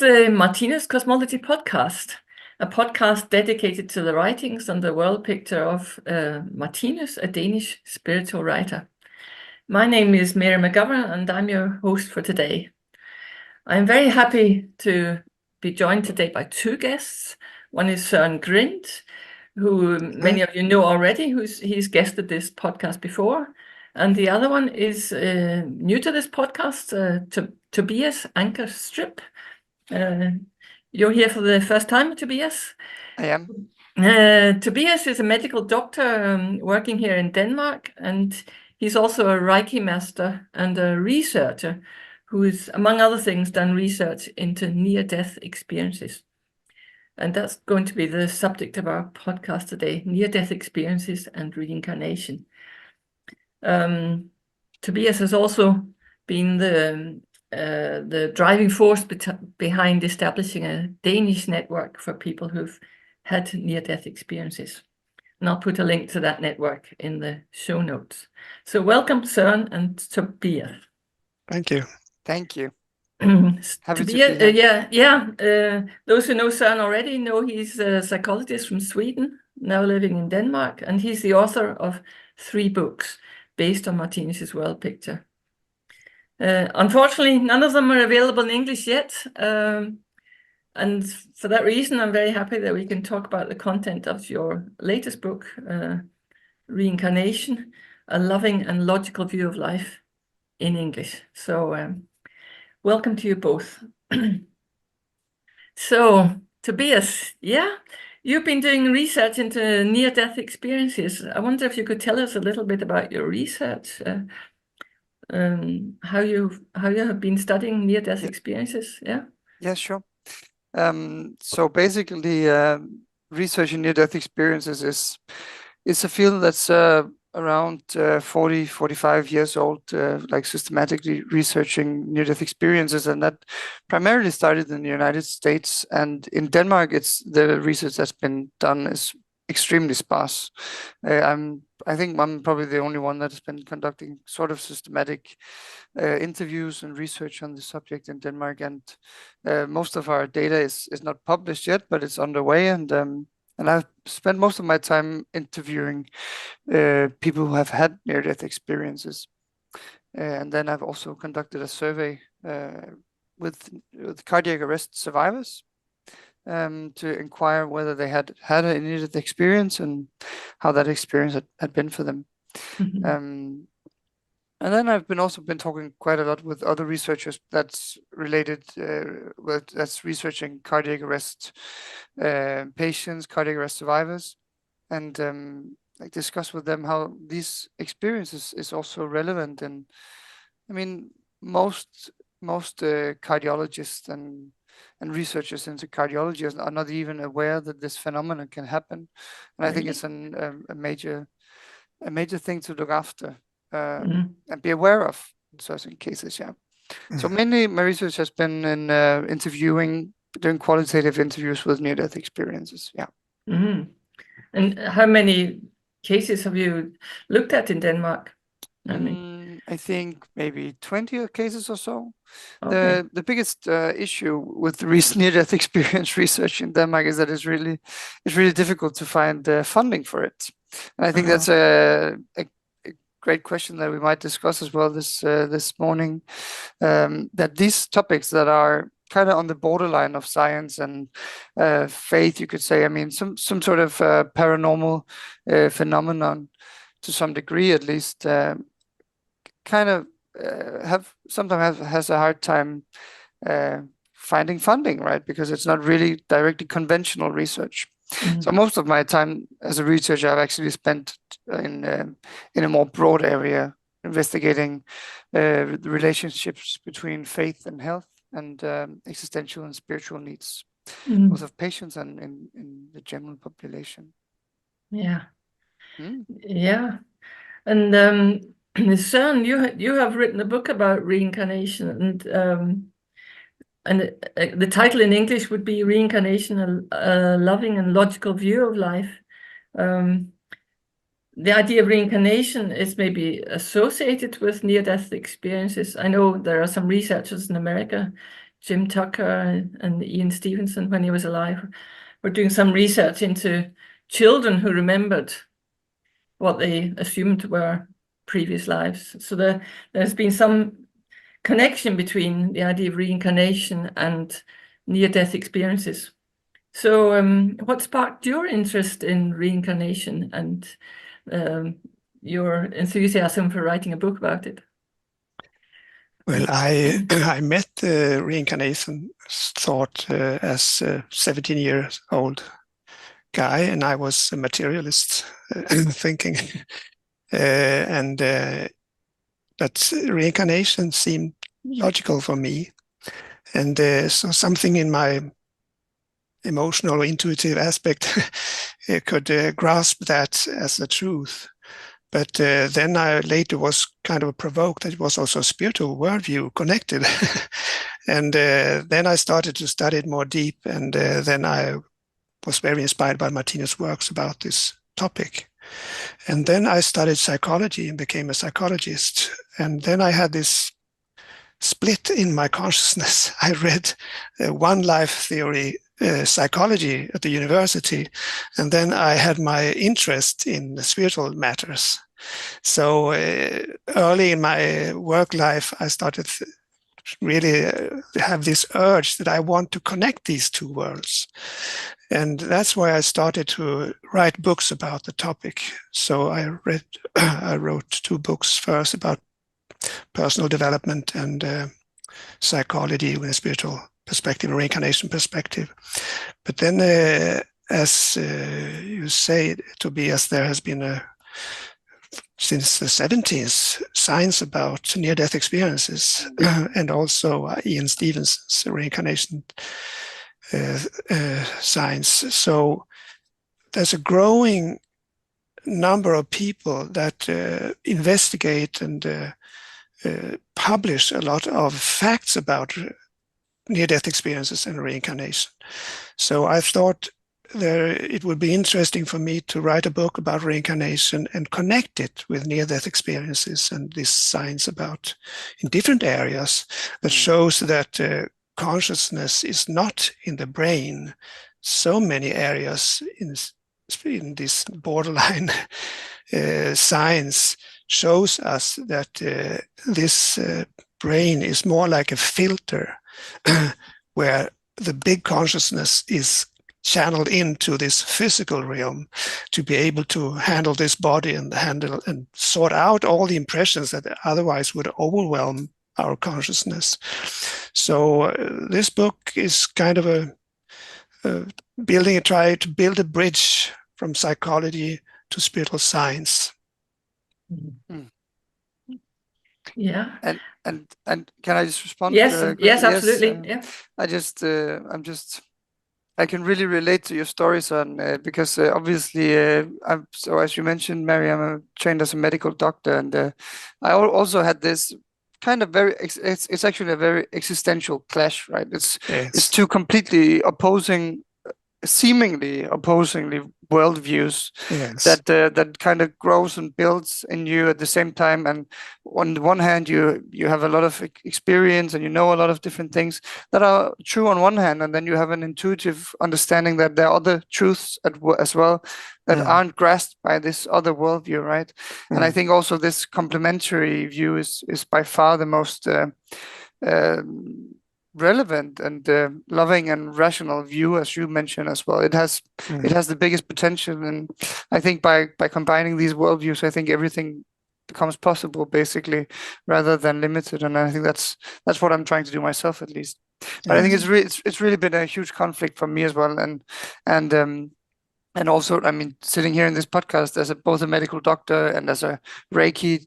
is the Martinus Cosmology Podcast, a podcast dedicated to the writings and the world picture of Martinus, a Danish spiritual writer. My name is Mary McGovern, and I'm your host for today. I'm very happy to be joined today by two guests. One is Sören, who many of you know already, he's guested this podcast before. And the other one is new to this podcast, Tobias Anker Stripp. You're here for the first time, Tobias? I am. Tobias is a medical doctor working here in Denmark, and he's also a Reiki master and a researcher who is, among other things, done research into near-death experiences. And that's going to be the subject of our podcast today, near-death experiences and reincarnation. Tobias has also been the driving force behind establishing a Danish network for people who've had near-death experiences. And I'll put a link to that network in the show notes. So welcome, Sören and Tobias. Thank you. Thank you. Happy Tobias, to be here. Those who know Sören already know he's a psychologist from Sweden, now living in Denmark, and he's the author of 3 books based on Martinus's world picture. Unfortunately, none of them are available in English yet. And for that reason, I'm very happy that we can talk about the content of your latest book, Reincarnation, A Loving and Logical View of Life, in English. So welcome to you both. So, Tobias, you've been doing research into near-death experiences. I wonder if you could tell us a little bit about your research, how you have been studying near-death experiences. Yeah, sure. So basically, research in near-death experiences is a field that's around 45 years old, like systematically researching near-death experiences, and that primarily started in the United States. And in Denmark, the research that's been done is extremely sparse. I think I'm probably the only one that has been conducting sort of systematic interviews and research on the subject in Denmark, and most of our data is not published yet, but it's underway. And I've spent most of my time interviewing people who have had near-death experiences. And then I've also conducted a survey with cardiac arrest survivors to inquire whether they had a near-death experience and how that experience had been for them. Mm-hmm. And then I've also been talking quite a lot with other researchers that's related, that's researching cardiac arrest patients, cardiac arrest survivors, and like discuss with them how these experiences is also relevant. And I mean, most cardiologists and researchers into cardiology are not even aware that this phenomenon can happen. And I think it's a major thing to look after. And be aware of in certain cases, So mainly my research has been in doing qualitative interviews with near-death experiences, Mm-hmm. And how many cases have you looked at in Denmark? I think maybe 20 cases or so. Okay. The biggest issue with the recent near-death experience research in Denmark is that it's really difficult to find funding for it. And I think that's a great question that we might discuss as well this morning, that these topics that are kind of on the borderline of science and faith, you could say, I mean, some sort of paranormal phenomenon to some degree at least, kind of sometimes has a hard time finding funding, right? Because it's not really directly conventional research. Mm-hmm. So most of my time as a researcher, I've actually spent in a more broad area, investigating the relationships between faith and health and existential and spiritual needs, both of patients and in the general population. Yeah. And Sören, you have written a book about reincarnation, and the title in English would be Reincarnation, a Loving and Logical View of Life. The idea of reincarnation is maybe associated with near-death experiences. I know there are some researchers in America Jim Tucker and Ian Stevenson, when he was alive, were doing some research into children who remembered what they assumed were previous lives. So there's been some connection between the idea of reincarnation and near-death experiences. So what sparked your interest in reincarnation and your enthusiasm for writing a book about it? Well, I met the reincarnation thought as a 17-year-old guy, and I was a materialist thinking, and that reincarnation seemed logical for me, and so something in my emotional or intuitive aspect could grasp that as a truth. But then I later was kind of provoked that it was also a spiritual worldview connected. And then I started to study it more deep. And then I was very inspired by Martinus' works about this topic. And then I studied psychology and became a psychologist. And then I had this split in my consciousness. I read one life theory psychology at the university, and then I had my interest in spiritual matters. So early in my work life, I started really have this urge that I want to connect these two worlds. And that's why I started to write books about the topic. So I wrote 2 books first about personal development and psychology with a spiritual perspective, a reincarnation perspective. But then, as you say, Tobias, there has been since the 70s science about near-death experiences, and also Ian Stevenson's reincarnation science. So there's a growing number of people that investigate and publish a lot of facts about near-death experiences and reincarnation. So I thought it would be interesting for me to write a book about reincarnation and connect it with near-death experiences and this science about in different areas that shows that consciousness is not in the brain. So many areas in this borderline science shows us that this brain is more like a filter where the big consciousness is channeled into this physical realm to be able to handle this body and sort out all the impressions that otherwise would overwhelm our consciousness. So this book is kind of try to build a bridge from psychology to spiritual science. Mm-hmm. Yeah. And can I just respond? Yes, absolutely. I can really relate to your story, Sören, because obviously, so as you mentioned, Mary, I'm trained as a medical doctor, and I also had this kind of it's actually a very existential clash, right? It's two completely seemingly opposingly worldviews that kind of grows and builds in you at the same time. And on the one hand, you have a lot of experience and you know a lot of different things that are true on one hand, and then you have an intuitive understanding that there are other truths as well that aren't grasped by this other worldview, right? And I think also this complementary view is by far the most relevant and loving and rational view, as you mentioned as well. It has the biggest potential, and I think by combining these worldviews, I think everything becomes possible, basically, rather than limited. And I think that's what I'm trying to do myself, at least. But I think it's really been a huge conflict for me as well, and also, I mean, sitting here in this podcast as both a medical doctor and as a Reiki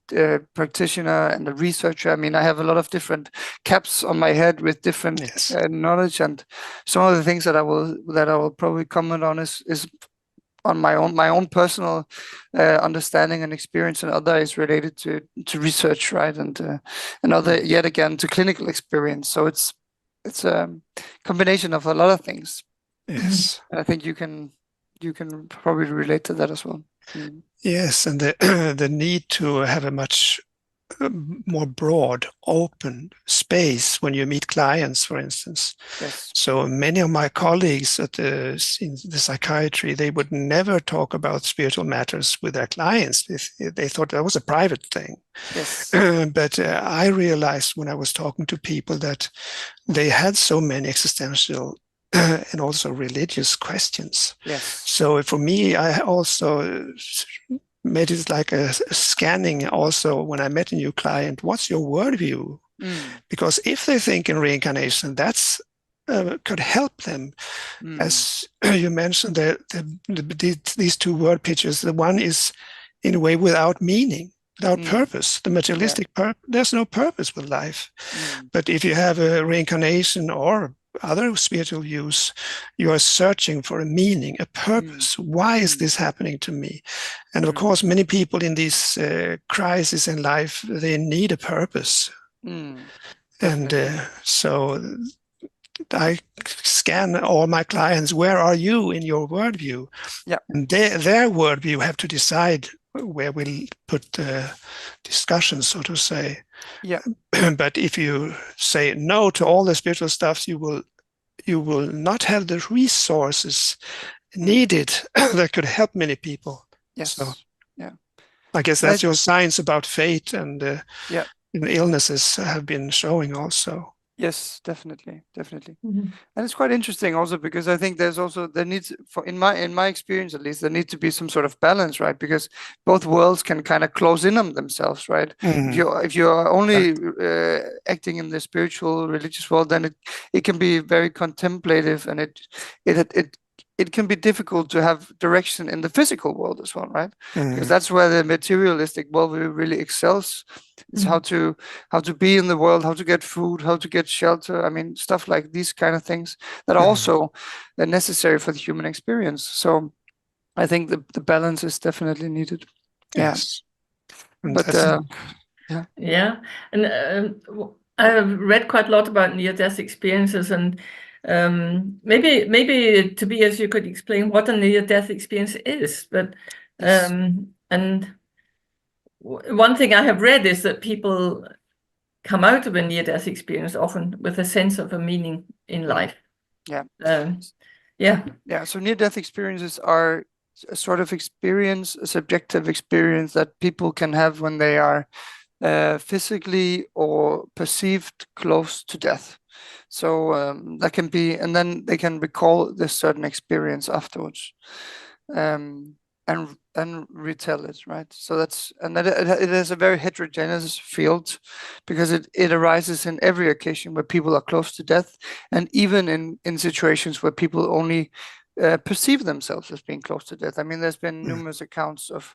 practitioner and a researcher, I mean, I have a lot of different caps on my head with different knowledge, and some of the things that I will probably comment on is on my own personal understanding and experience, and other is related to research, right, and other yet again to clinical experience. So it's a combination of a lot of things. Yes, and I think you can probably relate to that as well. Yes, and the need to have a much more broad, open space when you meet clients, for instance. Yes. So many of my colleagues in the psychiatry, they would never talk about spiritual matters with their clients. They thought that was a private thing. Yes. But I realized when I was talking to people that they had so many existential and also religious questions. Yes. So for me, I also made it like a scanning also when I met a new client. What's your worldview? Because if they think in reincarnation, that's could help them. As you mentioned, these two word pictures, the one is in a way without meaning, without purpose. The materialistic there's no purpose with life. But if you have a reincarnation or other spiritual views, you are searching for a meaning, a purpose. Why is this happening to me? And of course, many people in this crisis in life, they need a purpose. And so I scan all my clients, where are you in your worldview? Yeah. And their worldview have to decide where we'll put the discussion, so to say. Yeah. But if you say no to all the spiritual stuff, you will not have the resources needed that could help many people. Yes. So, yeah. I guess that's your science about fate and yeah. illnesses have been showing also. Yes, definitely. And it's quite interesting also because I think there needs, in my experience at least, there needs to be some sort of balance, right? Because both worlds can kind of close in on themselves, right? If you're only acting in the spiritual, religious world, then it can be very contemplative, and it can be difficult to have direction in the physical world as well, right? Because that's where the materialistic world really excels. It's how to be in the world, how to get food, how to get shelter. I mean, stuff like these kind of things that are also necessary for the human experience. So I think the balance is definitely needed. Yes. But yeah. And I've read quite a lot about near-death experiences, and maybe Tobias, you could explain what a near-death experience is. But and one thing I have read is that people come out of a near-death experience often with a sense of a meaning in life. So near-death experiences are a sort of experience, a subjective experience that people can have when they are physically or perceived close to death. So that can be, and then they can recall this certain experience afterwards, and retell it, right? So it is a very heterogeneous field, because it arises in every occasion where people are close to death, and even in situations where people only perceive themselves as being close to death. I mean, there's been numerous accounts of,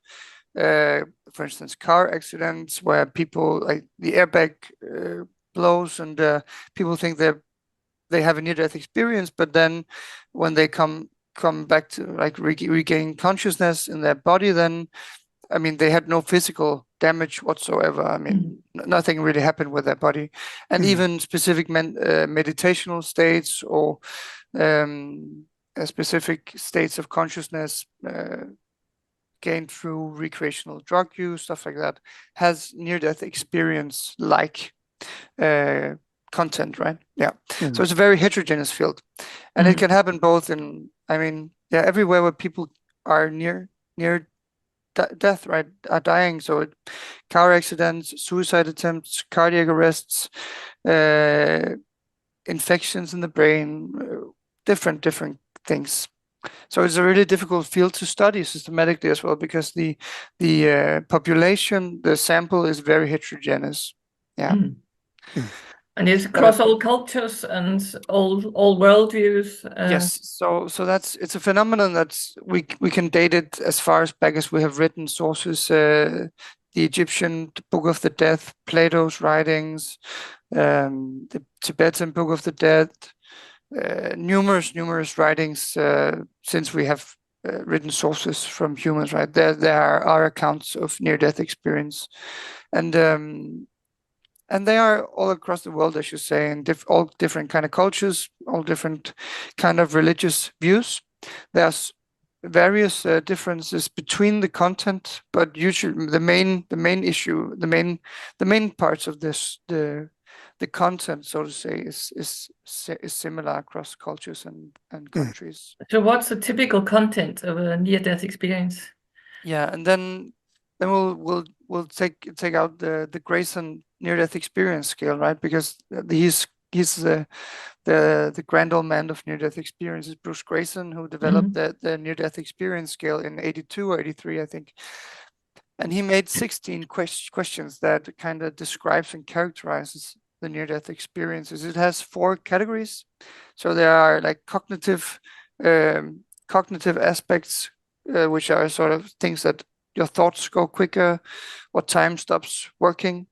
for instance, car accidents where people, like, the airbag blows, and people think they have a near-death experience, but then when they come back to, like, regain consciousness in their body, then, I mean, they had no physical damage whatsoever. I mean, nothing really happened with their body. And even specific meditational states or specific states of consciousness gained through recreational drug use, stuff like that, has near-death experience like content, right? So it's a very heterogeneous field, and it can happen both in, I mean, everywhere where people are near death, right, are dying. So car accidents, suicide attempts, cardiac arrests, infections in the brain, different things. So it's a really difficult field to study systematically as well, because the population, the sample, is very heterogeneous. And it's across all cultures and all worldviews. Yes, so it's a phenomenon that's we can date it as far as back as we have written sources. The Egyptian Book of the Dead, Plato's writings, the Tibetan Book of the Dead, numerous writings since we have written sources from humans. Right, there are accounts of near-death experience, and they are all across the world, I should say, in all different kind of cultures, all different kind of religious views. There's various differences between the content, but usually the main issue, the main parts of this, the content, so to say, is similar across cultures and countries. So what's the typical content of a near-death experience? Yeah, and then we'll take out the Grayson near-death experience scale, right? Because he's the grand old man of near-death experiences, Bruce Grayson, who developed the near-death experience scale in 82 or 83, I think. And he made 16 questions that kind of describes and characterizes the near-death experiences. It has 4 categories. So there are like cognitive aspects, which are sort of things that your thoughts go quicker, or time stops working.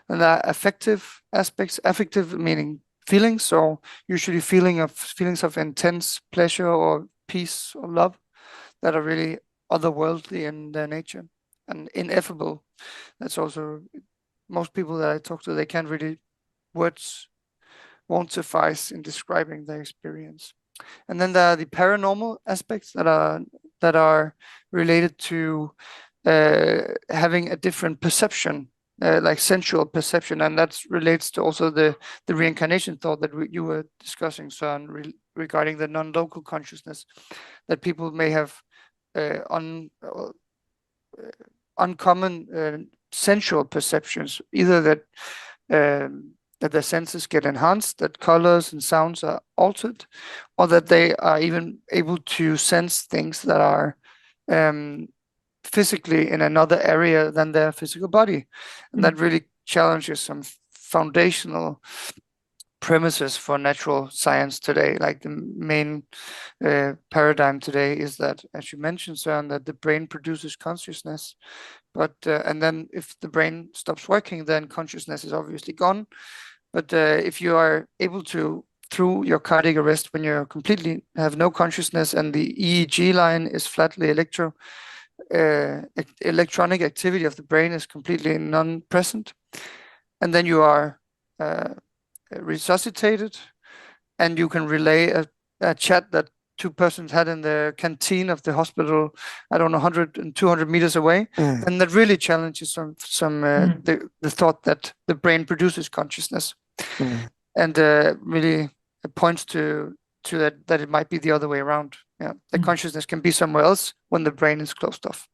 And there are affective aspects, affective meaning feelings, so usually feelings of intense pleasure or peace or love that are really otherworldly in their nature and ineffable. That's also, most people that I talk to, they can't really, words won't suffice in describing their experience. And then there are the paranormal aspects that are related to having a different perception, like sensual perception, and that relates to also the reincarnation thought that you were discussing, Søren, regarding the non-local consciousness, that people may have uncommon sensual perceptions, either that their senses get enhanced, that colors and sounds are altered, or that they are even able to sense things that are physically in another area than their physical body. And that really challenges some foundational premises for natural science today. Like the main paradigm today is that, as you mentioned, Søren, that the brain produces consciousness, but and then if the brain stops working, then consciousness is obviously gone. But if you are able to, through your cardiac arrest, when you completely have no consciousness and the EEG line is flatly electronic activity of the brain is completely non-present, and then you are resuscitated, and you can relay a chat that 2 persons had in the canteen of the hospital, I don't know, 100 and 200 meters away, and that really challenges the thought that the brain produces consciousness, and really points to that it might be the other way around. Yeah, the consciousness can be somewhere else when the brain is closed off.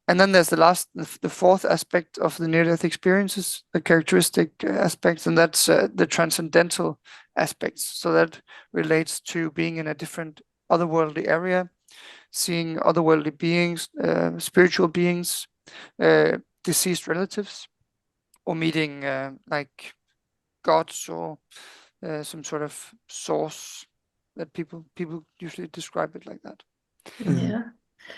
And then there's the 4th aspect of the near-death experiences, the characteristic aspects, and that's the transcendental aspects. So that relates to being in a different otherworldly area, seeing otherworldly beings, spiritual beings, deceased relatives, or meeting like gods or some sort of source, that people usually describe it like that. Yeah.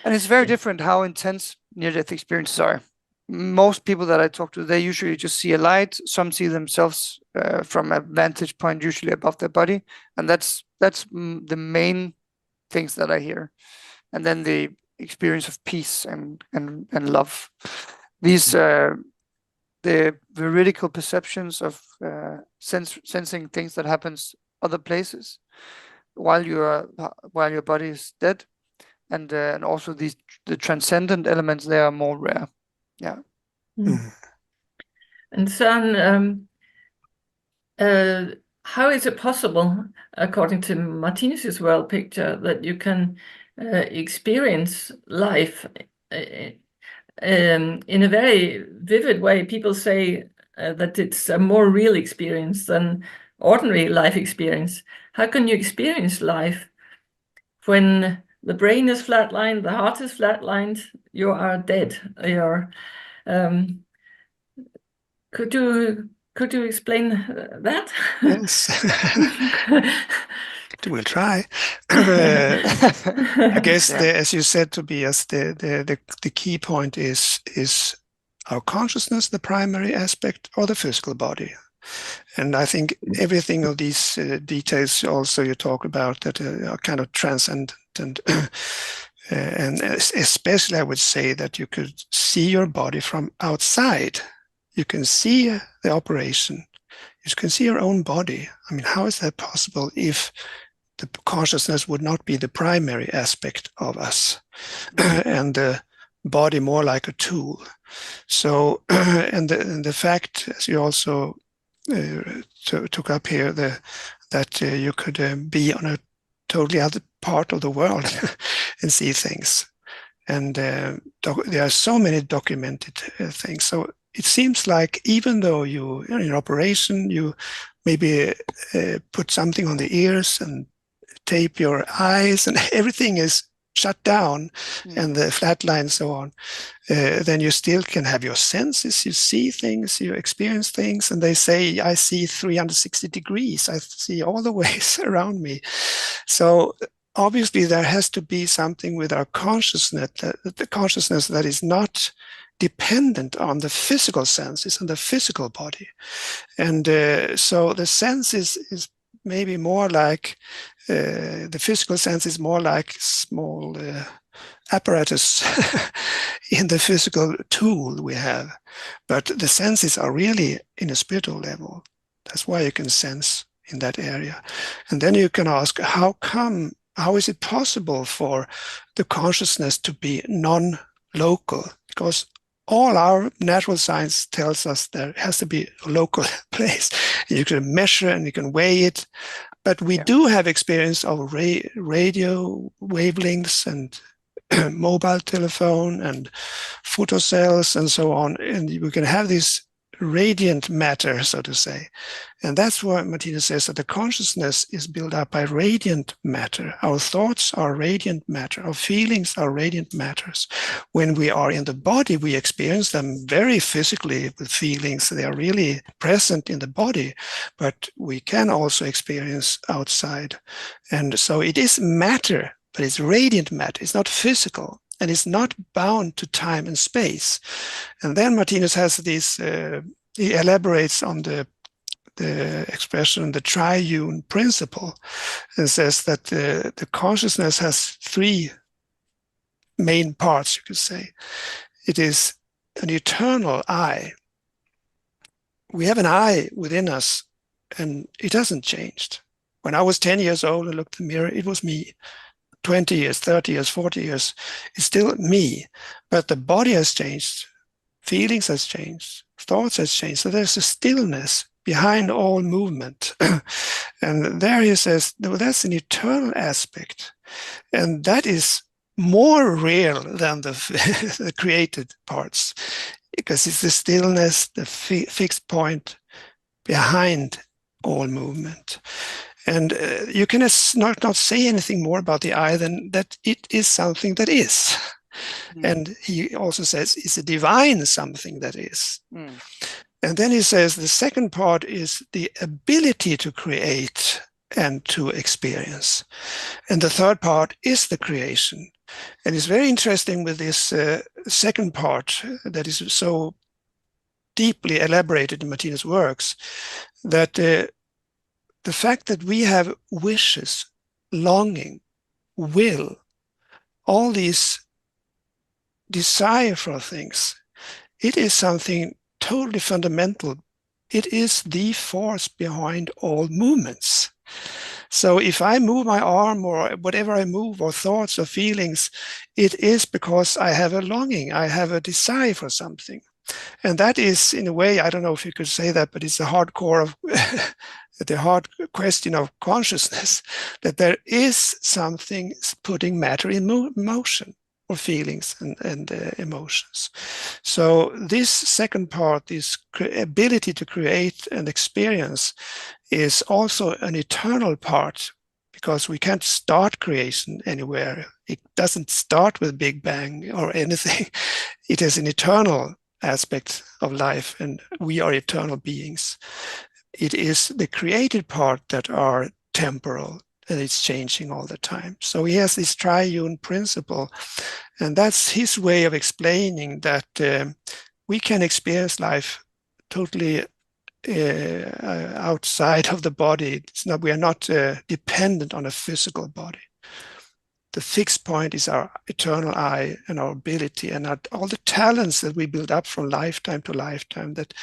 And it's very different how intense near-death experiences are. Most people that I talk to, they usually just see a light. Some see themselves from a vantage point, usually above their body, and that's the main things that I hear. And then the experience of peace and love. These the veridical perceptions of sensing things that happens other places while your body is dead, and also the transcendent elements, they are more rare. Yeah. And Søren, how is it possible, according to Martinus's world picture, that you can experience life in a very vivid way? People say that it's a more real experience than ordinary life experience. How can you experience life when the brain is flatlined, the heart is flatlined, you are dead? You're could you explain that? Yes. We'll try. I guess, as you said, Tobias, the key point is our consciousness the primary aspect, or the physical body? And I think everything of these details also you talk about that are kind of transcendent, and especially I would say that you could see your body from outside. You can see the operation. You can see your own body. I mean, how is that possible if the consciousness would not be the primary aspect of us, and the body more like a tool. So, and the fact, as you also took up here, that you could be on a totally other part of the world and see things. And there are so many documented things. So it seems like even though you are in operation, you maybe put something on the ears and tape your eyes, and everything is shut down, and the flatline and so on, then you still can have your senses. You see things, you experience things, and they say, I see 360 degrees. I see all the ways around me. So obviously there has to be something with our consciousness, the consciousness that is not dependent on the physical senses and the physical body. And so the senses is maybe more like, the physical sense is more like small apparatus in the physical tool we have. But the senses are really in a spiritual level. That's why you can sense in that area. And then you can ask, how is it possible for the consciousness to be non-local? Because all our natural science tells us there has to be a local place. You can measure and you can weigh it. But we do have experience of radio wavelengths and mobile telephone and photocells and so on. And we can have this radiant matter, so to say. And that's why Martinus says that the consciousness is built up by radiant matter. Our thoughts are radiant matter. Our feelings are radiant matters. When we are in the body, we experience them very physically with feelings. They are really present in the body, but we can also experience outside. And so it is matter, but it's radiant matter. It's not physical. And it's not bound to time and space. And then Martinus has this, he elaborates on the expression, the triune principle, and says that the consciousness has three main parts, you could say. It is an eternal I. We have an I within us, and it hasn't changed. When I was 10 years old and looked in the mirror, it was me. 20 years, 30 years, 40 years, it's still me. But the body has changed, feelings has changed, thoughts has changed. So there's a stillness behind all movement. And there he says, no, that's an eternal aspect. And that is more real than the created parts, because it's the stillness, the fixed point behind all movement. And you can not say anything more about the I than that it is something that is. And he also says it's a divine something that is. And then he says the second part is the ability to create and to experience. And the third part is the creation. And it's very interesting with this second part that is so deeply elaborated in Martinus' works, that the fact that we have wishes, longing, will, all these desire for things, it is something totally fundamental. It is the force behind all movements. So if I move my arm or whatever I move, or thoughts or feelings, it is because I have a longing, I have a desire for something. And that is, in a way, I don't know if you could say that, but it's the hardcore of the hard question of consciousness, that there is something putting matter in motion, or feelings and emotions. So this second part, this ability to create and experience, is also an eternal part, because we can't start creation anywhere. It doesn't start with Big Bang or anything. It is an eternal aspect of life, and we are eternal beings. It is the created part that are temporal, and it's changing all the time. So he has this triune principle, and that's his way of explaining that we can experience life totally outside of the body. It's not, we are not dependent on a physical body. the fixed point is our eternal I and our ability and all the talents that we build up from lifetime to lifetime. That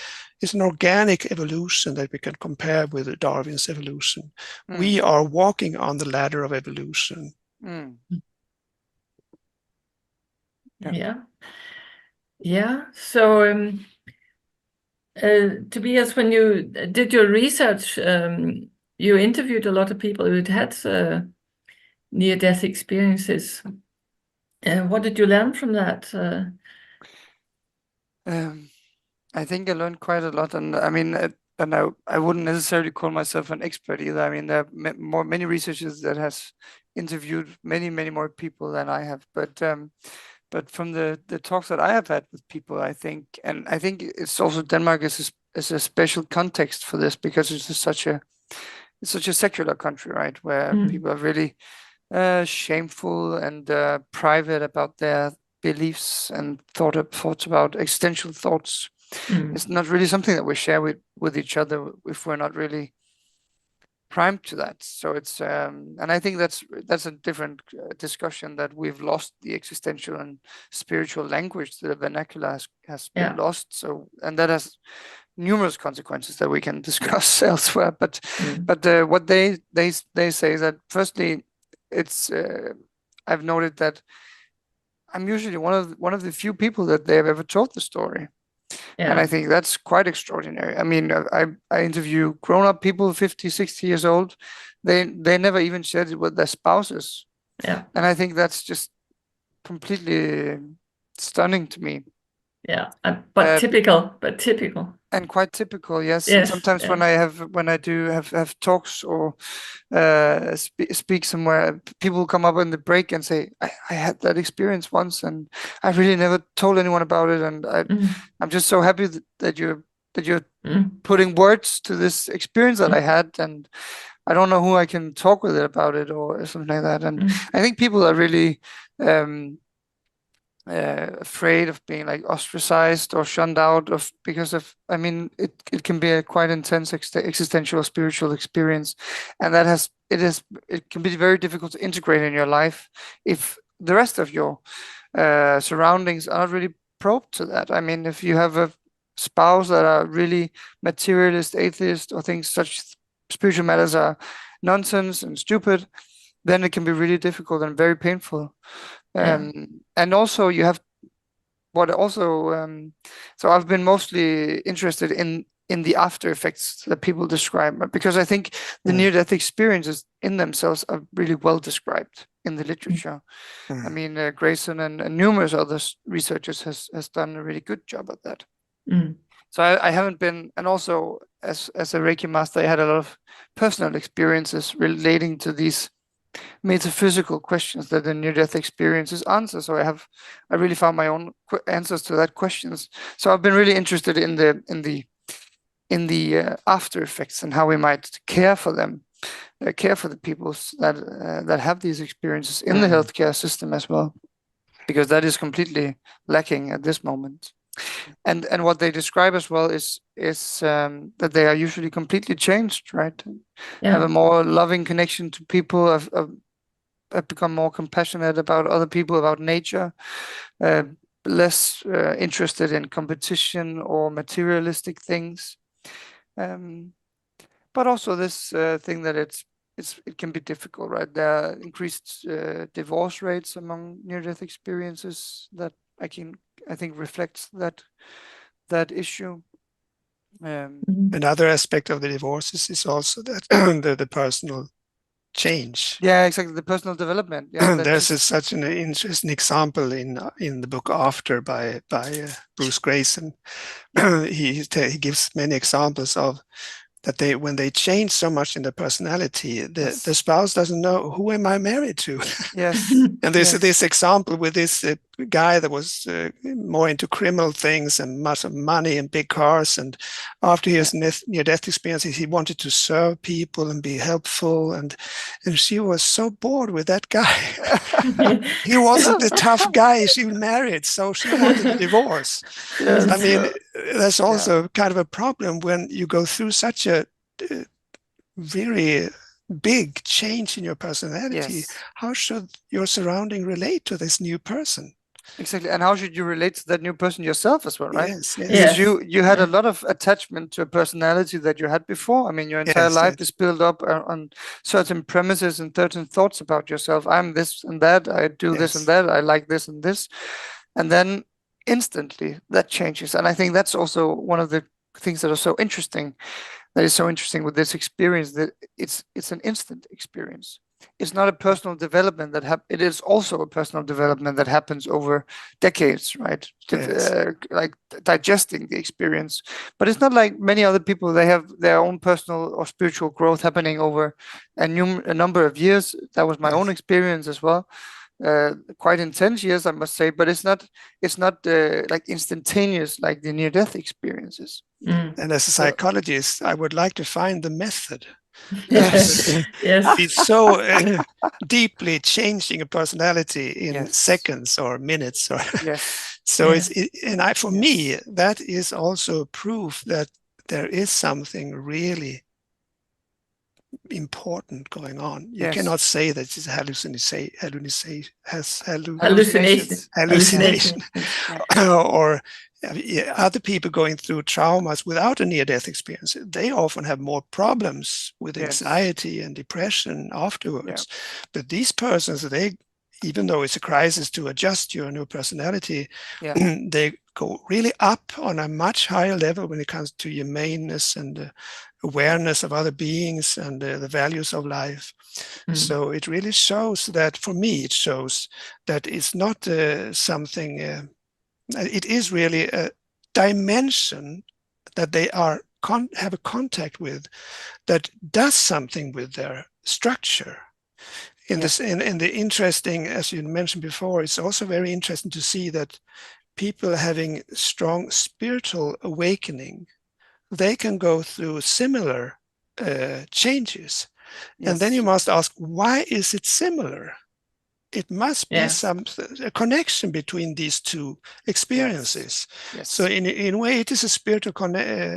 is an organic evolution that we can compare with Darwin's evolution. We are walking on the ladder of evolution. Yeah. So, Tobias, when you did your research, you interviewed a lot of people who had near-death experiences. What did you learn from that? I think I learned quite a lot, and I mean, I wouldn't necessarily call myself an expert either. I mean, there are many researchers that has interviewed many more people than I have, but from the talks that I have had with people, I think it's also Denmark is a special context for this, because it's such a secular country, right, where people are really shameful and private about their beliefs and thoughts about existential thoughts. It's not really something that we share with each other if we're not really primed to that. So it's and I think that's a different discussion, that we've lost the existential and spiritual language. The vernacular has been lost. So, and that has numerous consequences that we can discuss elsewhere. But what they say is that, firstly, it's I've noted that I'm usually one of the few people that they have ever told the story. And I think that's quite extraordinary. I mean, I interview grown-up people, 50, 60 years old. They never even shared it with their spouses. Yeah. And I think that's just completely stunning to me. Yeah, but typical. And quite typical, yes. Yes, And sometimes when I do have talks or speak somewhere, people come up in the break and say, I had that experience once, and I really never told anyone about it, and I'm just so happy that you're putting words to this experience that I had, and I don't know who I can talk with it about it or something like that. And I think people are really afraid of being like ostracized or shunned out because of, I mean, it can be a quite intense existential spiritual experience, and it can be very difficult to integrate in your life if the rest of your surroundings are not really probed to that. I mean, if you have a spouse that are really materialist, atheist, or think such spiritual matters are nonsense and stupid, then it can be really difficult and very painful. And also you have so I've been mostly interested in the after effects that people describe, because I think the near-death experiences in themselves are really well described in the literature. I mean, Grayson and numerous other researchers has done a really good job at that. So I haven't been, and also as a Reiki master, I had a lot of personal experiences relating to these metaphysical questions that the near-death experiences answer. So I really found my own answers to that questions. So I've been really interested in the after effects and how we might care for them, care for the people that have these experiences in the healthcare system as well, because that is completely lacking at this moment. And what they describe as well is that they are usually completely changed, right? Have a more loving connection to people, have become more compassionate about other people, about nature, less interested in competition or materialistic things. But also this thing that it can be difficult, right? There are increased divorce rates among near-death experiences that I think reflects that issue. Another aspect of the divorces is also that the personal change. Yeah, exactly. The personal development. Yeah, there's such an interesting example in the book After by Bruce Grayson. He gives many examples of that when they change so much in their personality, the spouse doesn't know, who am I married to? Yes. And there's this example with this guy that was more into criminal things and much of money and big cars. And after his near-death experiences, he wanted to serve people and be helpful. And she was so bored with that guy. He wasn't the tough guy she married, so she wanted a divorce. Yes. I mean, that's also kind of a problem when you go through such a very big change in your personality, Yes. how should your surrounding relate to this new person? Exactly. And how should you relate to that new person yourself as well, right? Yes, yes. Because Yes. you had a lot of attachment to a personality that you had before. I mean, your entire Yes, life yes. is built up on certain premises and certain thoughts about yourself. I'm this and that. I do this and Yes. that. I like this and this. And then instantly that changes. And I think that's also one of the things that are so interesting, that is so interesting with this experience, that it's an instant experience. It's not a personal development it is also a personal development that happens over decades, right? Yes. Like digesting the experience. But it's not like many other people, they have their own personal or spiritual growth happening over a number of years. That was my own Yes. experience as well. Quite intense years, I must say, but it's not like instantaneous like the near-death experiences. Mm. And as a So psychologist, I would like to find the method yes, Yes. be so deeply changing a personality in Yes. seconds or minutes, or yes, so Yeah. for me, that is also proof that there is something really important going on. You Yes. cannot say that it's hallucination, Hallucination. hallucination, Yeah. or other people going through traumas without a near-death experience. They often have more problems with Yes. anxiety and depression afterwards. Yeah. But these persons, even though it's a crisis to adjust your new personality, Yeah. they go really up on a much higher level when it comes to humaneness and awareness of other beings and the values of life. So it really shows that, for me, it shows that it's not something, it is really a dimension that they have a contact with that does something with their structure. In the interesting, as you mentioned before, it's also very interesting to see that people having strong spiritual awakening, they can go through similar changes. Yes. And then you must ask, why is it similar? It must be a connection between these two experiences. Yes. So in a way, it is a spiritual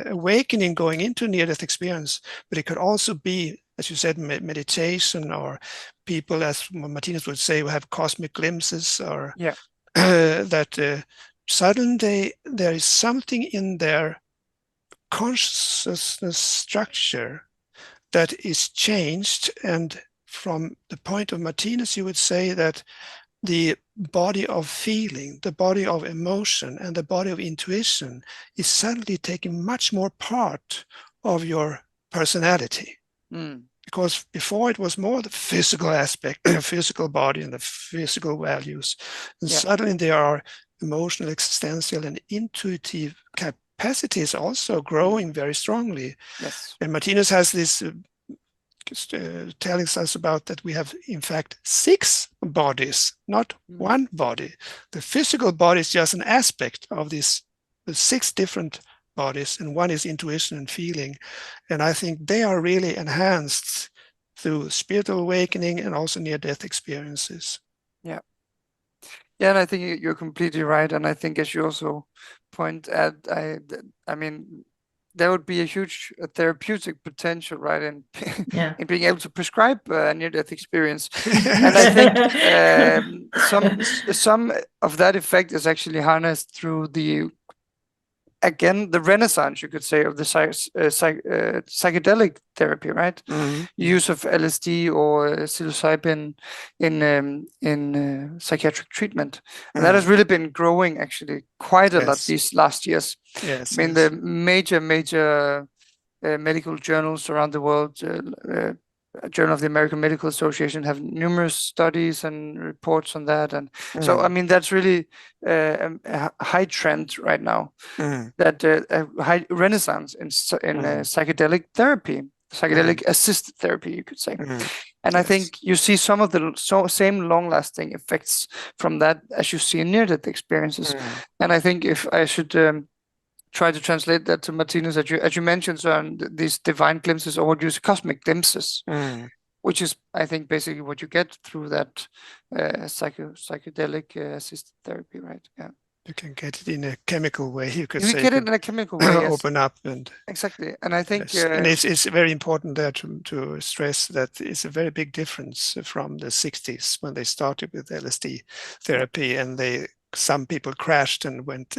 awakening going into near-death experience, but it could also be, as you said, meditation, or people, as Martinus would say, who have cosmic glimpses, or that suddenly there is something in their consciousness structure that is changed. And from the point of Martinus, you would say that the body of feeling, the body of emotion, and the body of intuition is suddenly taking much more part of your personality. Because before it was more the physical aspect, the physical body and the physical values. And suddenly there are emotional, existential, and intuitive capacities also growing very strongly. Yes. And Martinus has this telling us about that we have, in fact, 6 bodies, not one body. The physical body is just an aspect of the 6 different bodies, and one is intuition and feeling. And I think they are really enhanced through spiritual awakening and also near-death experiences. Yeah. Yeah, and I think you're completely right. And I think, as you also point at, I mean, there would be a huge therapeutic potential, right, in being able to prescribe a near-death experience. And I think some of that effect is actually harnessed through the renaissance, you could say, of the psychedelic therapy, right? Use of LSD or psilocybin in psychiatric treatment. And that has really been growing actually quite a lot these last years. Yes, I mean, the major medical journals around the world, Journal of the American Medical Association, have numerous studies and reports on that. And so, I mean, that's really a high trend right now, that a high renaissance in psychedelic therapy, psychedelic assisted therapy, you could say. And I think you see some of the same long-lasting effects from that as you see in near-death experiences. And I think if I should try to translate that to Martinus, as you mentioned, Sören, these divine glimpses, or what you use cosmic glimpses, which is, I think, basically what you get through that psychedelic assisted therapy, right? Yeah. You can get it in a chemical way. You could You say get you it in a chemical way, yes. open up and Exactly. And I think yes. And it's very important there to stress that it's a very big difference from the 60s when they started with LSD therapy, and some people crashed and went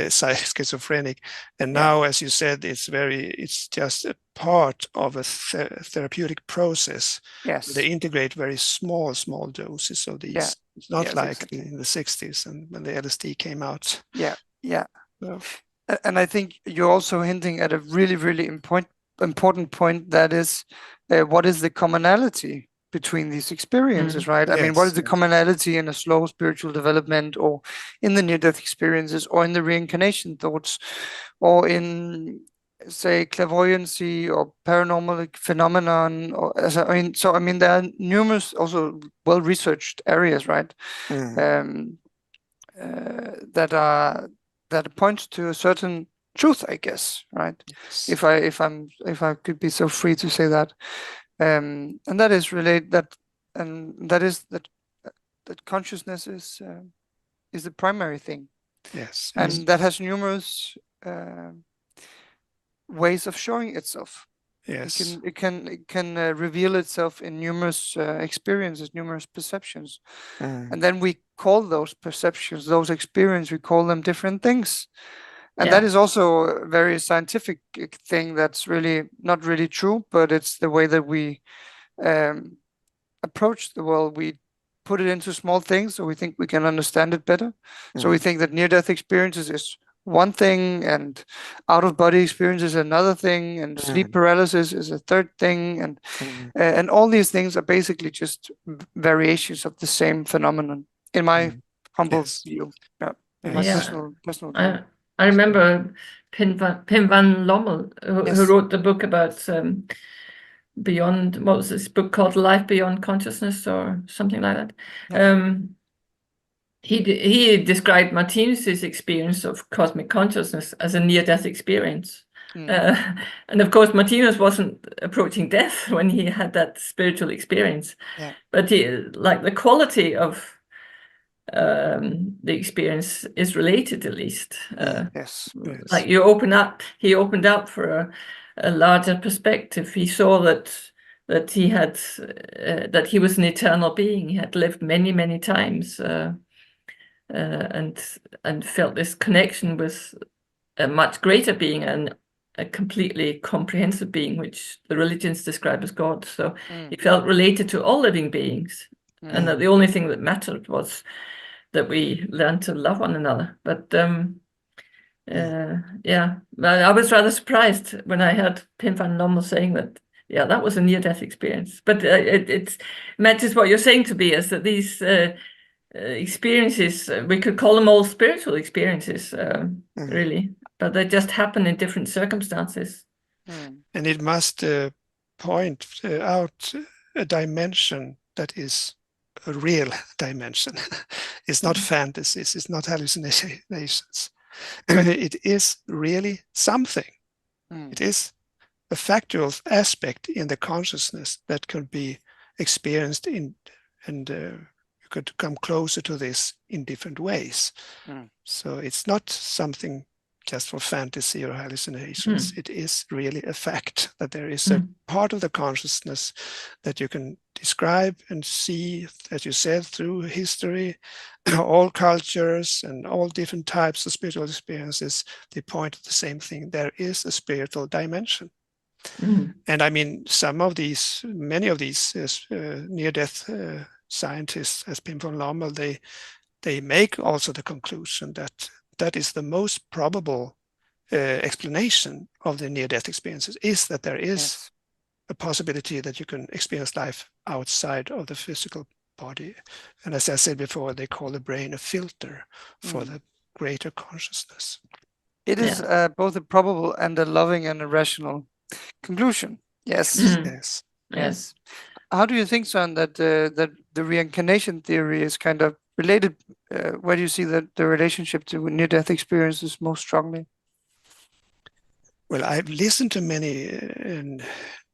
schizophrenic. And now, as you said, it's just a part of a therapeutic process. Yes. They integrate very small doses of these. Yeah. It's not Yes, like exactly. in the 60s and when the LSD came out. Yeah. So, And I think you're also hinting at a really, really important point, that is, what is the commonality between these experiences, right? I mean, what is the commonality in a slow spiritual development, or in the near-death experiences, or in the reincarnation thoughts, or in, say, clairvoyancy or paranormal phenomenon, or I mean, there are numerous also well-researched areas, right? That points to a certain truth, I guess, right? yes. If I could be so free to say that, and that is that consciousness is the primary thing, Yes. and that has numerous ways of showing itself. Yes. It can reveal itself in numerous experiences, numerous perceptions, and then we call those perceptions, those experiences, we call them different things. And that is also a very scientific thing that's really not really true, but it's the way that we approach the world. We put it into small things, so we think we can understand it better. So we think that near-death experiences is one thing, and out-of-body experience is another thing, and sleep paralysis is a third thing, and all these things are basically just variations of the same phenomenon, in my humble view. In my personal view. I remember Pim van Lommel, who wrote the book about what was this book called, Life Beyond Consciousness, or something like that. He described Martinus's experience of cosmic consciousness as a near-death experience. And of course, Martinus wasn't approaching death when he had that spiritual experience. But the quality of the experience is related, at least. Like he opened up for a larger perspective. He saw that he was an eternal being. He had lived many times. And felt this connection with a much greater being, and a completely comprehensive being, which the religions describe as God. So he felt related to all living beings, and that the only thing that mattered was that we learned to love one another. But I was rather surprised when I heard Pim van Lommel saying that. Yeah, that was a near-death experience. But it matches what you're saying, Tobias, that these experiences, we could call them all spiritual experiences, really, but they just happen in different circumstances. And it must point out a dimension that is a real dimension. It's not fantasies, it's not hallucinations. It is really something. It is a factual aspect in the consciousness that can be experienced and you could come closer to this in different ways. So it's not something just for fantasy or hallucinations. It is really a fact that there is a part of the consciousness that you can describe and see, as you said, through history, all cultures and all different types of spiritual experiences. They point to the same thing. There is a spiritual dimension. And I mean, many of these near-death scientists, as Pim van Lommel, they make also the conclusion that is the most probable explanation of the near-death experiences, is that there is a possibility that you can experience life outside of the physical body. And as I said before, they call the brain a filter for the greater consciousness. It is both a probable and a loving and a rational conclusion. Yes. How do you think, Søren, that the reincarnation theory is kind of related? Where do you see the relationship to near-death experiences most strongly? Well, I've listened to many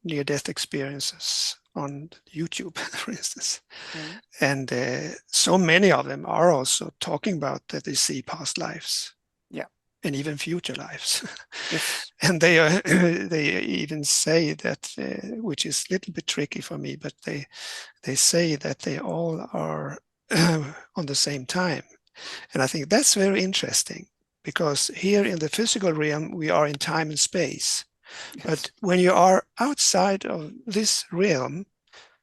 near-death experiences on YouTube, for instance. Mm. And so many of them are also talking about that they see past lives. Yeah. And even future lives. Yes. And they are, they even say that, which is a little bit tricky for me, but they say that they all are on the same time. And I think that's very interesting, because here in the physical realm, we are in time and space. Yes. But when you are outside of this realm,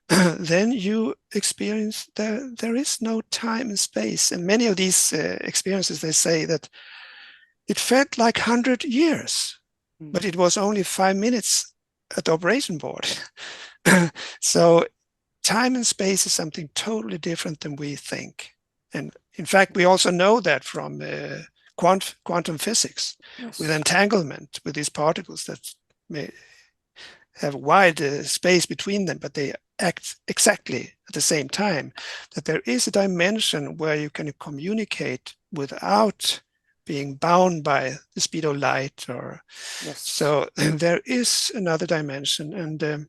then you experience there is no time and space. And many of these experiences, they say that it felt like 100 years, but it was only 5 minutes at the operation board. So time and space is something totally different than we think. And in fact, we also know that from quantum physics, Yes. with entanglement with these particles that may have wide space between them, but they act exactly at the same time, that there is a dimension where you can communicate without being bound by the speed of light. Or Yes. so there is another dimension. And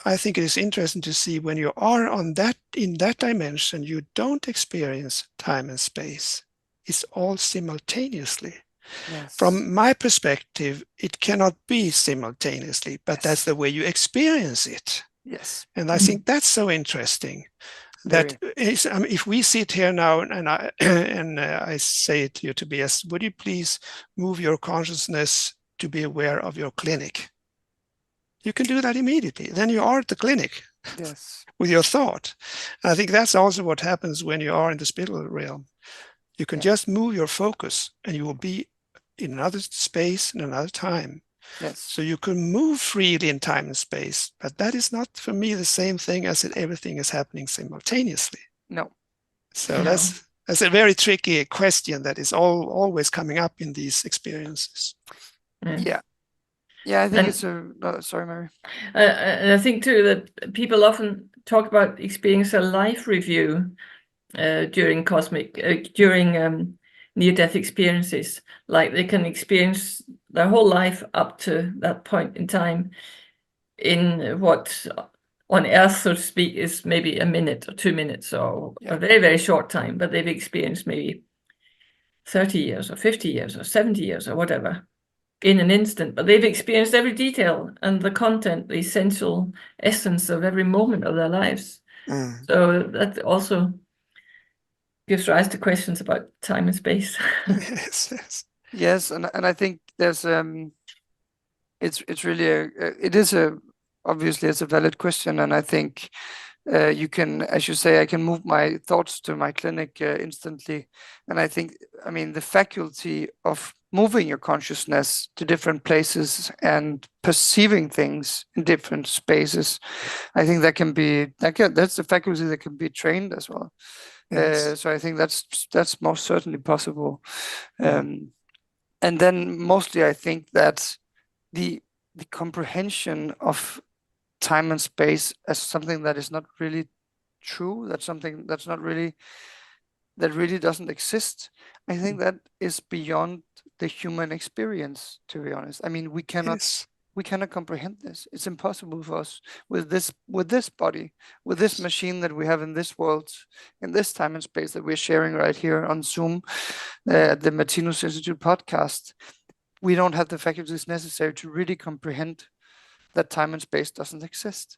I think it is interesting to see when you are in that dimension, you don't experience time and space. It's all simultaneously. Yes. From my perspective, it cannot be simultaneously, but that's the way you experience it. Yes. And I think that's so interesting. Very. That is, if we sit here now and I say to you, Tobias, would you please move your consciousness to be aware of your clinic? You can do that immediately. Then you are at the clinic. Yes. With your thought. And I think that's also what happens when you are in the spiritual realm. You can just move your focus and you will be in another space, in another time. Yes. So you can move freely in time and space, but that is not for me the same thing as that everything is happening simultaneously. No. So that's a very tricky question that is always coming up in these experiences. Yeah. Yeah, I think it's sorry, Mary. And I think too that people often talk about experience a life review during near-death experiences. Like they can experience their whole life up to that point in time in what on Earth, so to speak, is maybe a minute or 2 minutes or a very, very short time, but they've experienced maybe 30 years or 50 years or 70 years or whatever in an instant, but they've experienced every detail and the content, the essential essence of every moment of their lives. So that also gives rise to questions about time and space. Yes, and I think there's it's really obviously it's a valid question, and I think you can, as you say, I can move my thoughts to my clinic instantly, and I think, I mean, the faculty of moving your consciousness to different places and perceiving things in different spaces, I think that's a faculty that can be trained as well. Yes. So I think that's most certainly possible. And then mostly I think that the comprehension of time and space as something that is not really true, that's something that really doesn't exist, I think that is beyond the human experience, to be honest. I mean, we cannot comprehend this. It's impossible for us with this body, with this machine that we have in this world, in this time and space that we're sharing right here on Zoom, the Martinus Institute podcast. We don't have the faculties necessary to really comprehend that time and space doesn't exist.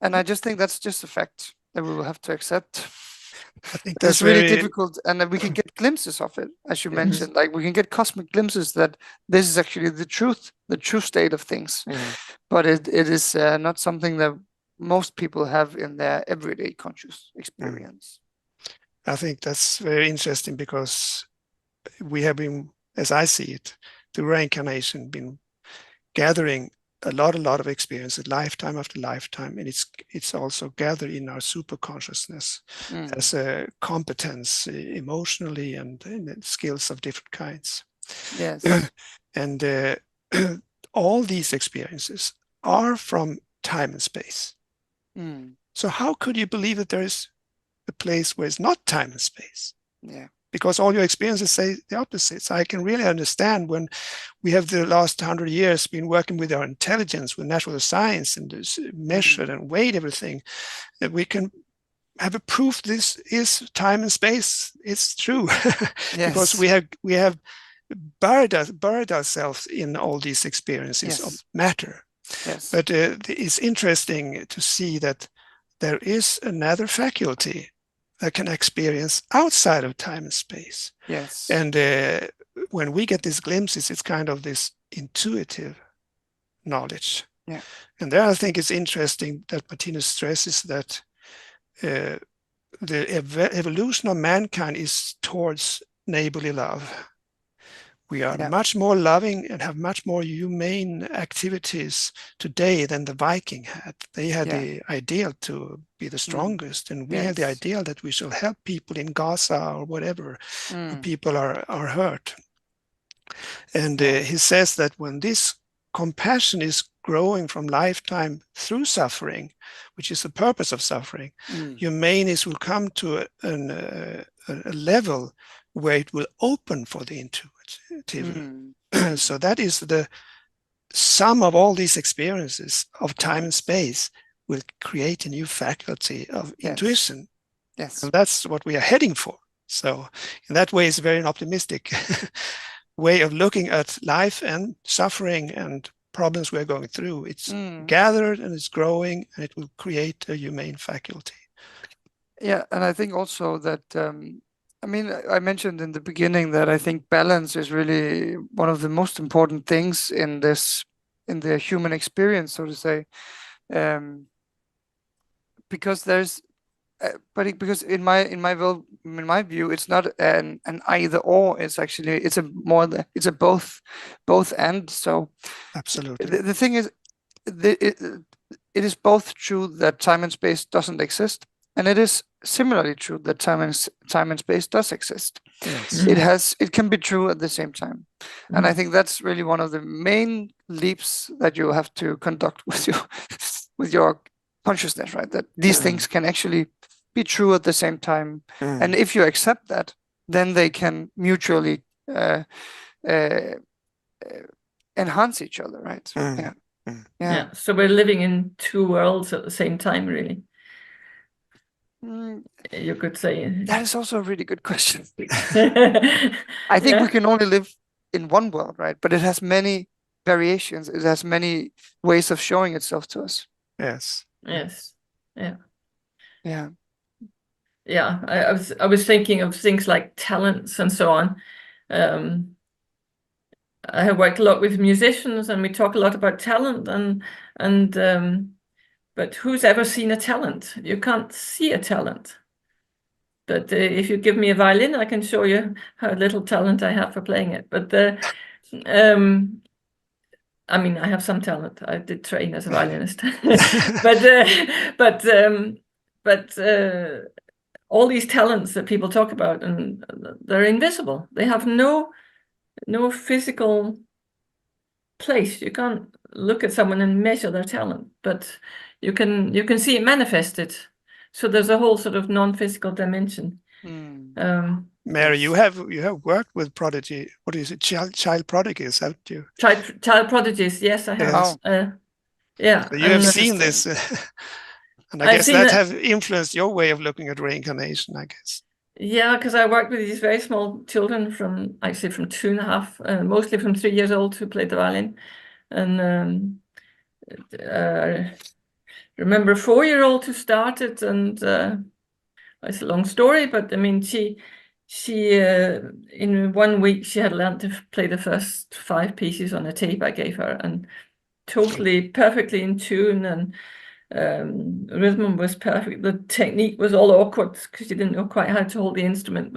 And I just think that's just a fact that we will have to accept. I think that's it's really difficult, and that we can get glimpses of it, as you mentioned. Like, we can get cosmic glimpses that this is actually the true state of things. But it is not something that most people have in their everyday conscious experience. I think that's very interesting, because we have been, as I see it, through reincarnation, been gathering a lot of experiences, lifetime after lifetime, and it's also gathered in our super consciousness as a competence emotionally and skills of different kinds. Yes. And all these experiences are from time and space. So how could you believe that there is a place where it's not time and space? Yeah. because all your experiences say the opposite. So I can really understand when we have the last 100 years been working with our intelligence, with natural science, and measured and weighed everything, that we can have a proof this is time and space. It's true. Because we have buried ourselves in all these experiences of matter. Yes. But it's interesting to see that there is another faculty that can experience outside of time and space. Yes. And when we get these glimpses, it's kind of this intuitive knowledge. Yeah. And there I think it's interesting that Martinus stresses that the evolution of mankind is towards neighborly love. We are much more loving and have much more humane activities today than the Viking had. They had the ideal to be the strongest, and we had the ideal that we shall help people in Gaza or whatever, where people are hurt. And he says that when this compassion is growing from lifetime through suffering, which is the purpose of suffering, humaneness will come to a level where it will open for the intuitive. So that is the sum of all these experiences of time and space will create a new faculty of intuition. Yes. And that's what we are heading for. So in that way, it's a very optimistic way of looking at life and suffering and problems we're going through. It's gathered and it's growing, and it will create a humane faculty. Yeah, and I think also that I mean, I mentioned in the beginning that I think balance is really one of the most important things in the human experience, so to say, because there's, because in my view, it's not an either or. It's actually it's a both and. So absolutely, the thing is, it is both true that time and space doesn't exist. And it is similarly true that time and space does exist. Yes. It can be true at the same time. And I think that's really one of the main leaps that you have to conduct with your consciousness, right? That these things can actually be true at the same time. And if you accept that, then they can mutually enhance each other, right? Yeah. So we're living in two worlds at the same time, really. You could say. That is also a really good question. I think we can only live in one world, right? But it has many variations. It has many ways of showing itself to us. Yes. Yes. Yeah. Yeah. Yeah. I was thinking of things like talents and so on. I have worked a lot with musicians, and we talk a lot about talent, and but who's ever seen a talent? You can't see a talent. But if you give me a violin, I can show you how little talent I have for playing it. But I mean, I have some talent. I did train as a violinist. but all these talents that people talk about, and they're invisible. They have no physical place. You can't look at someone and measure their talent, but you can see it manifested. So there's a whole sort of non-physical dimension. Mary, you have worked with prodigy. What is it? Child prodigies, haven't you? Child prodigies. Yes, I have. Yes. Yeah. So you have seen this, and I guess that have influenced your way of looking at reincarnation, I guess. Yeah, because I worked with these very small children from 2.5, mostly from 3 years old, who played the violin, and I remember a 4-year-old who started, and it's a long story, but I mean, she in 1 week she had learned to play the first 5 pieces on a tape I gave her, and totally perfectly in tune, and rhythm was perfect. The technique was all awkward because she didn't know quite how to hold the instrument,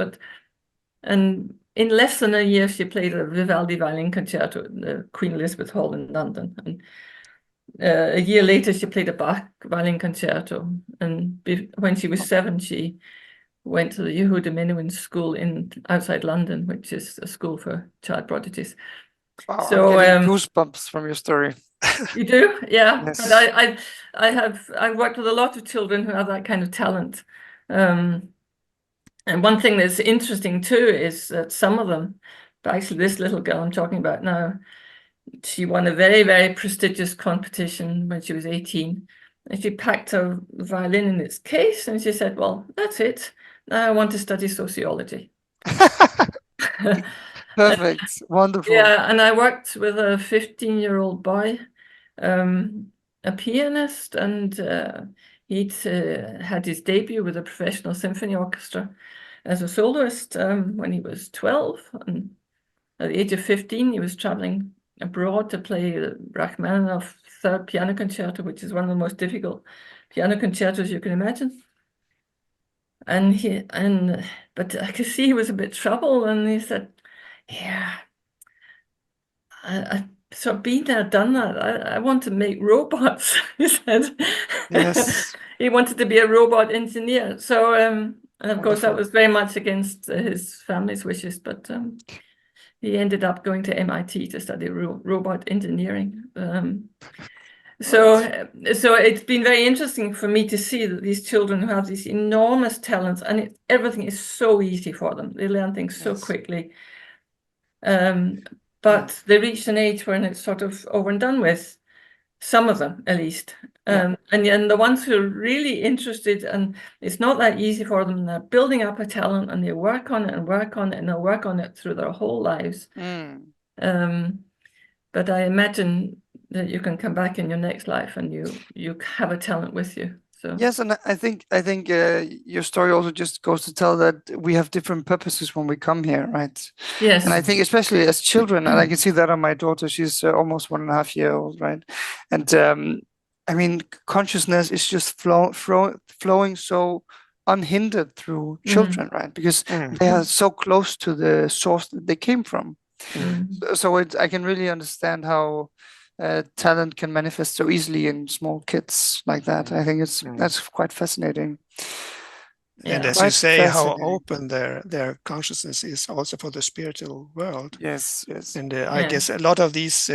and in less than a year she played a Vivaldi violin concerto in the Queen Elizabeth Hall in London, and a year later she played a Bach violin concerto, and when she was 7 she went to the Yehuda Menuhin school outside London, which is a school for child prodigies. Wow, so, I'm getting goosebumps from your story. You do? Yeah. Yes. But I've worked with a lot of children who have that kind of talent. And one thing that's interesting too is that some of them, actually this little girl I'm talking about now, she won a very, very prestigious competition when she was 18. And she packed her violin in its case and she said, well, that's it. Now I want to study sociology. Perfect. Wonderful. Yeah, and I worked with a 15-year-old boy, a pianist, and he'd had his debut with a professional symphony orchestra as a soloist when he was 12. And at the age of 15, he was traveling abroad to play the Rachmaninoff Third Piano Concerto, which is one of the most difficult piano concertos you can imagine. But I could see he was a bit troubled, and he said, yeah, I sort of been there, done that. I want to make robots, he said. Yes. He wanted to be a robot engineer. So, and of course, that Wonderful. was very much against his family's wishes, but he ended up going to MIT to study robot engineering. So it's been very interesting for me to see that these children who have these enormous talents, and everything is so easy for them. They learn things so quickly. But they reach an age when it's sort of over and done with, some of them at least. And the ones who are really interested, and it's not that easy for them, they're building up a talent and they work on it and work on it and they'll work on it through their whole lives. But I imagine that you can come back in your next life and you have a talent with you. So yes, and I think your story also just goes to tell that we have different purposes when we come here, right? Yes. And I think especially as children, and I can see that on my daughter, she's almost 1.5 years old, right? And I mean, consciousness is just flowing so unhindered through children, right? Because they are so close to the source that they came from. So I can really understand how talent can manifest so easily in small kids like that. I think that's quite fascinating. And as you say, how open their consciousness is also for the spiritual world. Yes. And I guess a lot of these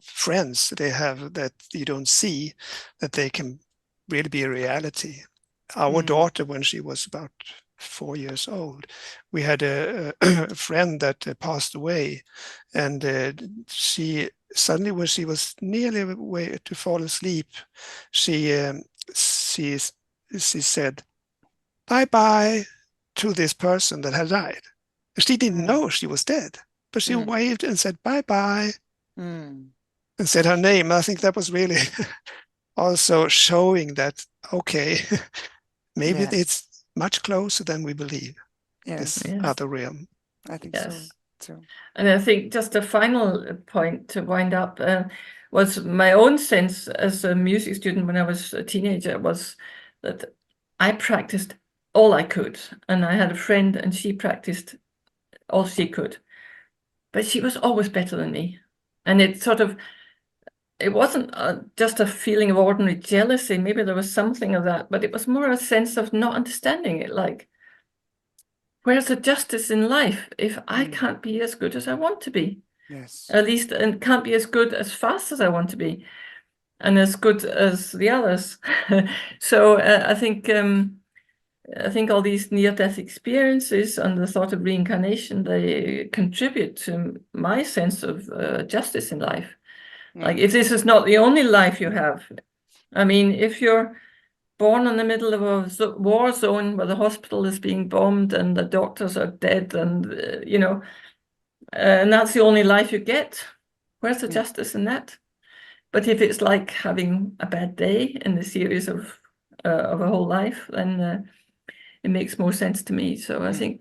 friends they have that you don't see, that they can really be a reality. Our daughter, when she was about 4 years old, we had a friend that passed away, and she suddenly, when she was nearly way to fall asleep, she said bye-bye to this person that had died. She didn't know she was dead, but she waved and said bye-bye and said her name. I think that was really also showing that, okay, maybe it's much closer than we believe, this other realm. I think so too. And I think just a final point to wind up was my own sense as a music student when I was a teenager was that I practiced all I could. And I had a friend and she practiced all she could. But she was always better than me. And it wasn't just a feeling of ordinary jealousy. Maybe there was something of that, but it was more a sense of not understanding it. Like, where's the justice in life if I can't be as good as I want to be? Yes. At least, and can't be as good as fast as I want to be, and as good as the others. So I think all these near-death experiences and the thought of reincarnation, they contribute to my sense of justice in life. Like, if this is not the only life you have, I mean, if you're born in the middle of a war zone where the hospital is being bombed and the doctors are dead, and and that's the only life you get, where's the justice in that? But if it's like having a bad day in the series of a whole life, then it makes more sense to me. So I think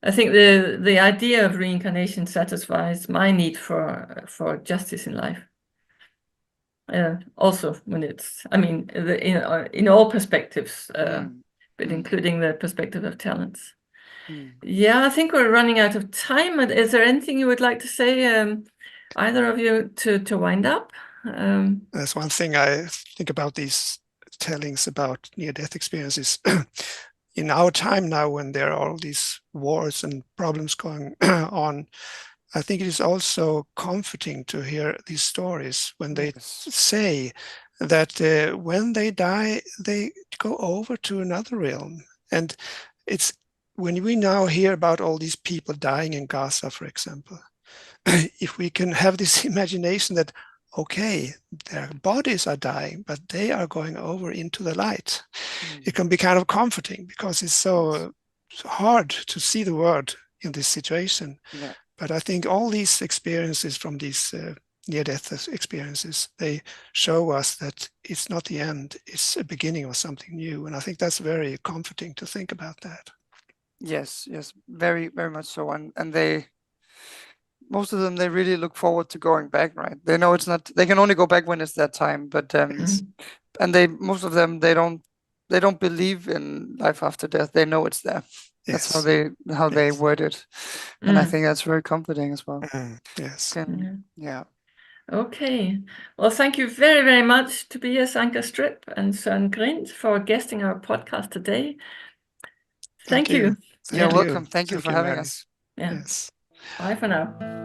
I think the idea of reincarnation satisfies my need for justice in life. Also, when it's, I mean, in all perspectives, but including the perspective of talents. Yeah, I think we're running out of time. Is there anything you would like to say, either of you, to wind up? That's one thing I think about these tellings about near-death experiences. In our time now, when there are all these wars and problems going on, I think it is also comforting to hear these stories when they say that when they die, they go over to another realm. And it's when we now hear about all these people dying in Gaza, for example, if we can have this imagination that, okay, their bodies are dying, but they are going over into the light, it can be kind of comforting, because it's so hard to see the world in this situation. Yeah. But I think all these experiences from these near-death experiences, they show us that it's not the end, it's a beginning of something new. And I think that's very comforting to think about that. Yes, very, very much so. And they, most of them, they really look forward to going back, right? They know it's not, they can only go back when it's their time, but and they, most of them, they don't believe in life after death. They know it's there. That's how they word it. And I think that's very comforting as well. Yes. Yeah. Okay. Well, thank you very, very much, Tobias Anker Stripp and Sören Grind, for guesting our podcast today. Thank you. You're welcome. Thank you for having us. Yeah. Yes. Bye for now.